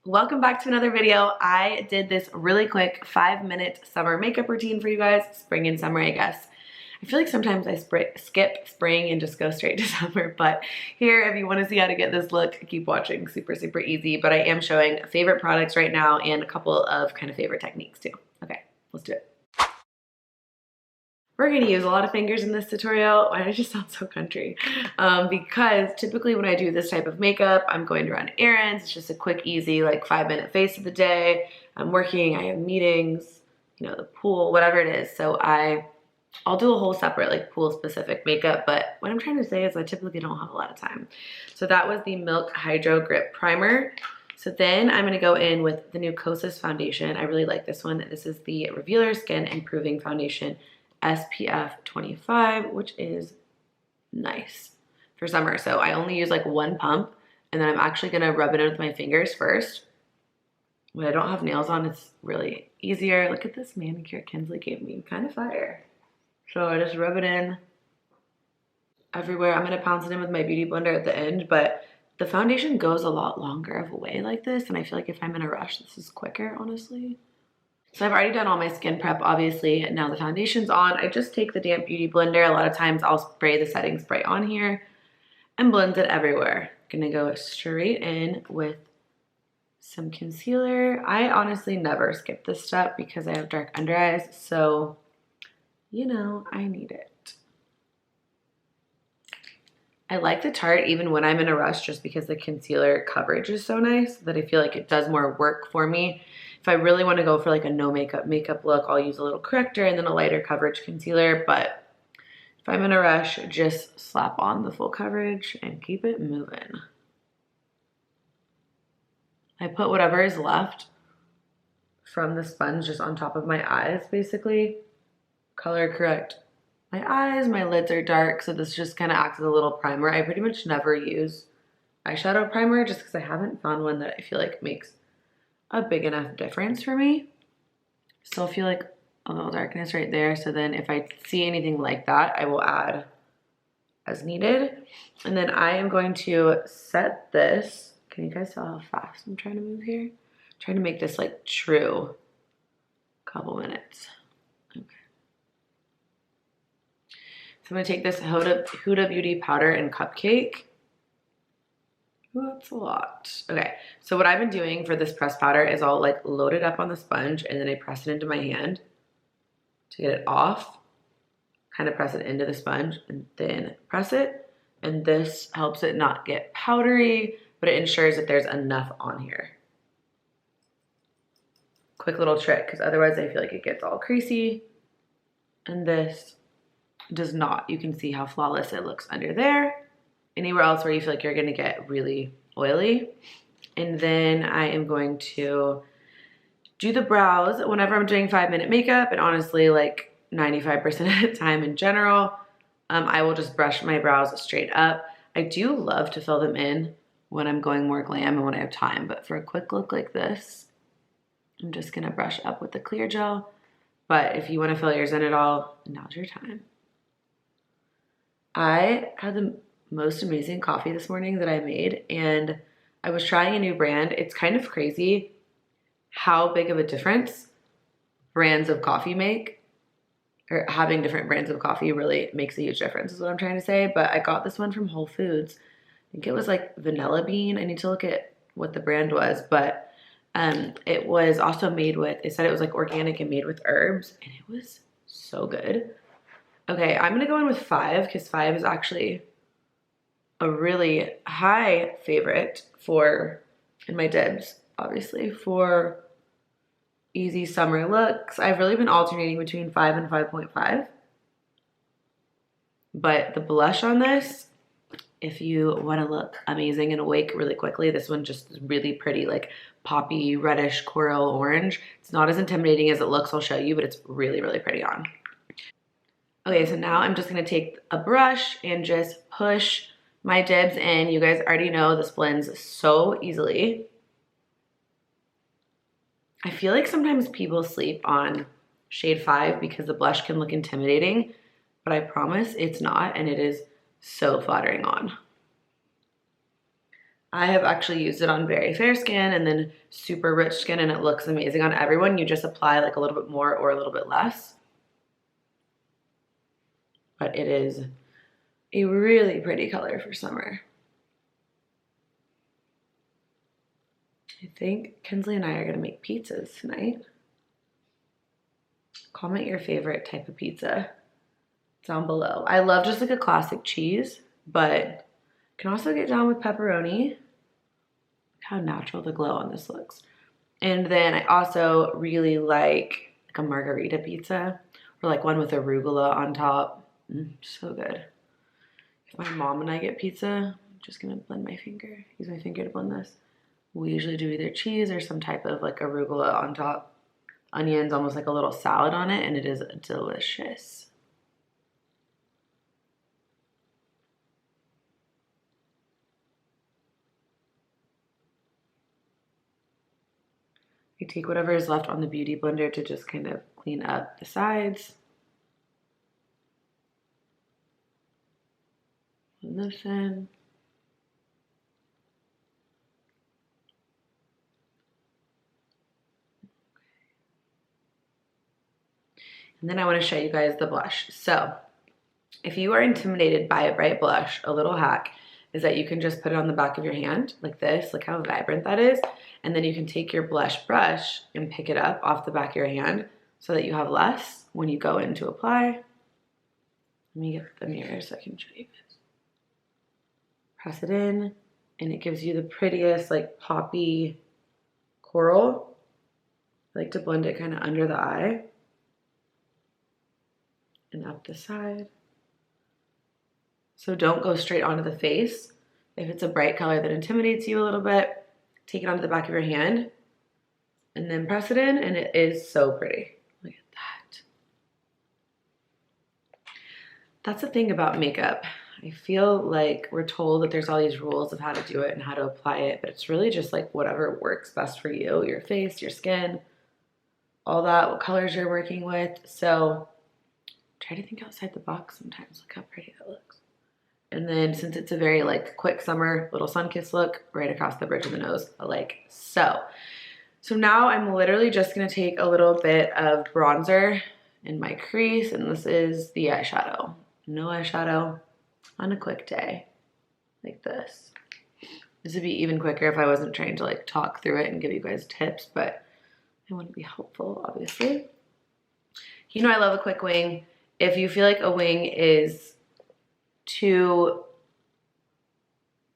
Welcome back to another video. I did this really quick 5-minute summer makeup routine for you guys. Spring and summer, I guess. I feel like sometimes I skip spring and just go straight to summer, but here, if you want to see how to get this look, keep watching. Super, super easy, but I am showing favorite products right now and a couple of kind of favorite techniques too. Okay, let's do it. We're gonna use a lot of fingers in this tutorial. Why did I just sound so country? Because typically when I do this type of makeup, I'm going to run errands. It's just a quick, easy, like 5-minute face of the day. I'm working, I have meetings, you know, the pool, whatever it is. So I'll do a whole separate like pool specific makeup, but what I'm trying to say is I typically don't have a lot of time. So that was the Milk Hydro Grip Primer. So then I'm gonna go in with the new Kosas foundation. I really like this one. This is the Revealer Skin Improving Foundation SPF 25, which is nice for summer. So I only use like one pump, and then I'm actually gonna rub it in with my fingers first. When I don't have nails on, it's really easier. Look at this manicure Kinsley gave me, kind of fire. So I just rub it in everywhere. I'm gonna pounce it in with my beauty blender at the end, but the foundation goes a lot longer of a way like this, and I feel like if I'm in a rush, this is quicker, honestly. So I've already done all my skin prep, obviously. Now the foundation's on. I just take the damp beauty blender. A lot of times I'll spray the setting spray on here and blend it everywhere. Gonna go straight in with some concealer. I honestly never skip this step because I have dark under eyes, so you know, I need it. I like the Tarte even when I'm in a rush just because the concealer coverage is so nice that I feel like it does more work for me. If I really want to go for like a no makeup look, I'll use a little corrector and then a lighter coverage concealer. But if I'm in a rush, just slap on the full coverage and keep it moving. I put whatever is left from the sponge just on top of my eyes, basically. Color correct my eyes. My lids are dark, so this just kind of acts as a little primer. I pretty much never use eyeshadow primer just because I haven't found one that I feel like makes a big enough difference for me. Still feel like a little darkness right there. So then if I see anything like that, I will add as needed. And then I am going to set this. Can you guys tell how fast I'm trying to move here? I'm trying to make this like true couple minutes. Okay. So I'm gonna take this Huda Beauty powder and cupcake. Ooh, that's a lot. Okay, so what I've been doing for this pressed powder is I'll like load it up on the sponge and then I press it into my hand to get it off. Kind of press it into the sponge and then press it. And this helps it not get powdery, but it ensures that there's enough on here. Quick little trick, because otherwise I feel like it gets all creasy. And this does not. You can see how flawless it looks under there. Anywhere else where you feel like you're gonna get really oily. And then I am going to do the brows whenever I'm doing 5-minute makeup, and honestly like 95% of the time in general, I will just brush my brows straight up. I do love to fill them in when I'm going more glam and when I have time, but for a quick look like this, I'm just gonna brush up with the clear gel. But if you wanna fill yours in at all, now's your time. I had the most amazing coffee this morning that I made, and I was trying a new brand. It's kind of crazy how big of a difference brands of coffee make, or having different brands of coffee really makes a huge difference is what I'm trying to say. But I got this one from Whole Foods. I think it was like vanilla bean. I need to look at what the brand was, but it was also made with, it said it was like organic and made with herbs, and it was so good. Okay, I'm gonna go in with 5 because 5 is actually a really high favorite for, in my dibs, obviously, for easy summer looks. I've really been alternating between 5 and 5.5. But the blush on this, if you want to look amazing and awake really quickly, this one just is really pretty, like poppy, reddish, coral orange. It's not as intimidating as it looks, I'll show you, but it's really, really pretty on. Okay, so now I'm just gonna take a brush and just push my dibs in. You guys already know this blends so easily. I feel like sometimes people sleep on shade 5 because the blush can look intimidating, but I promise it's not, and it is so flattering on. I have actually used it on very fair skin and then super rich skin, and it looks amazing on everyone. You just apply like a little bit more or a little bit less. But it is a really pretty color for summer. I think Kinsley and I are gonna make pizzas tonight. Comment your favorite type of pizza down below. I love just like a classic cheese, but can also get down with pepperoni. Look how natural the glow on this looks. And then I also really like a margarita pizza or like one with arugula on top. So good. If my mom and I get pizza, I'm just gonna blend my finger. Use my finger to blend this. We usually do either cheese or some type of like arugula on top. Onions, almost like a little salad on it, and it is delicious. You take whatever is left on the Beauty Blender to just kind of clean up the sides. Blend this in. And then I want to show you guys the blush. So if you are intimidated by a bright blush, a little hack is that you can just put it on the back of your hand like this. Look how vibrant that is. And then you can take your blush brush and pick it up off the back of your hand so that you have less when you go in to apply. Let me get the mirror so I can show you this. Press it in and it gives you the prettiest like poppy coral. I like to blend it kind of under the eye and up the side. So don't go straight onto the face. If it's a bright color that intimidates you a little bit, take it onto the back of your hand and then press it in, and it is so pretty. Look at that. That's the thing about makeup. I feel like we're told that there's all these rules of how to do it and how to apply it, but it's really just like whatever works best for you, your face, your skin, all that, what colors you're working with. So try to think outside the box sometimes. Look how pretty that looks. And then since it's a very like quick summer little sun-kissed look, right across the bridge of the nose, like so. So now I'm literally just gonna take a little bit of bronzer in my crease, and this is the eyeshadow. No eyeshadow on a quick day, like this. This would be even quicker if I wasn't trying to like talk through it and give you guys tips, but I want to be helpful, obviously. You know I love a quick wing. If you feel like a wing is too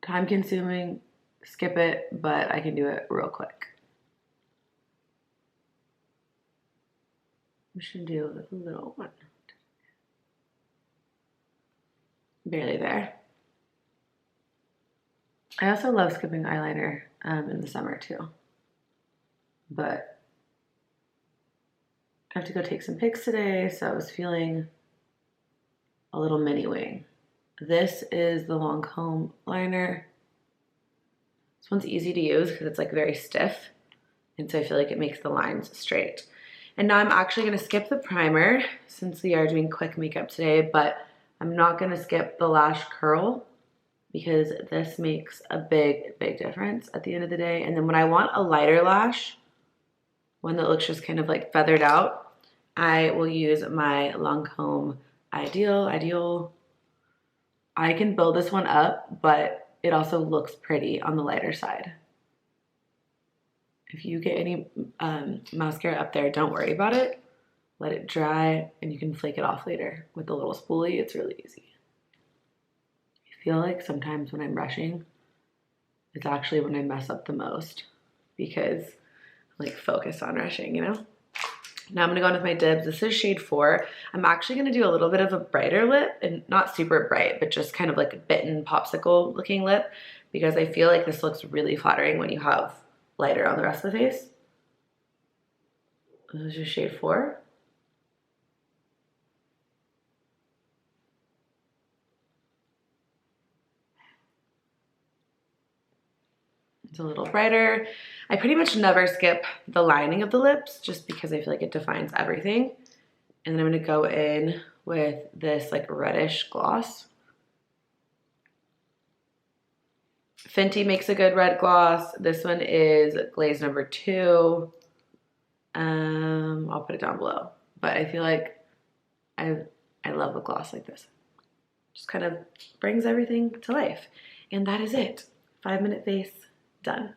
time consuming, skip it, but I can do it real quick. We should do a little one. Barely there. I also love skipping eyeliner in the summer too, but I have to go take some pics today, so I was feeling a little mini wing. This is the Lancome liner. This one's easy to use because it's like very stiff, and so I feel like it makes the lines straight. And now I'm actually gonna skip the primer since we are doing quick makeup today, but I'm not gonna skip the lash curl because this makes a big, big difference at the end of the day. And then when I want a lighter lash, one that looks just kind of like feathered out, I will use my Lancome Ideal. I can build this one up, but it also looks pretty on the lighter side. If you get any mascara up there, don't worry about it. Let it dry and you can flake it off later with a little spoolie. It's really easy. I feel like sometimes when I'm rushing, it's actually when I mess up the most because I'm like focused on rushing, you know? Now I'm gonna go in with my Dibs. This is shade 4. I'm actually gonna do a little bit of a brighter lip, and not super bright, but just kind of like a bitten popsicle looking lip, because I feel like this looks really flattering when you have lighter on the rest of the face. This is just shade 4. It's a little brighter. I pretty much never skip the lining of the lips just because I feel like it defines everything. And then I'm gonna go in with this like reddish gloss. Fenty makes a good red gloss. This one is glaze number 2. I'll put it down below. But I feel like I love a gloss like this. Just kind of brings everything to life. And that is it. 5-minute face, done.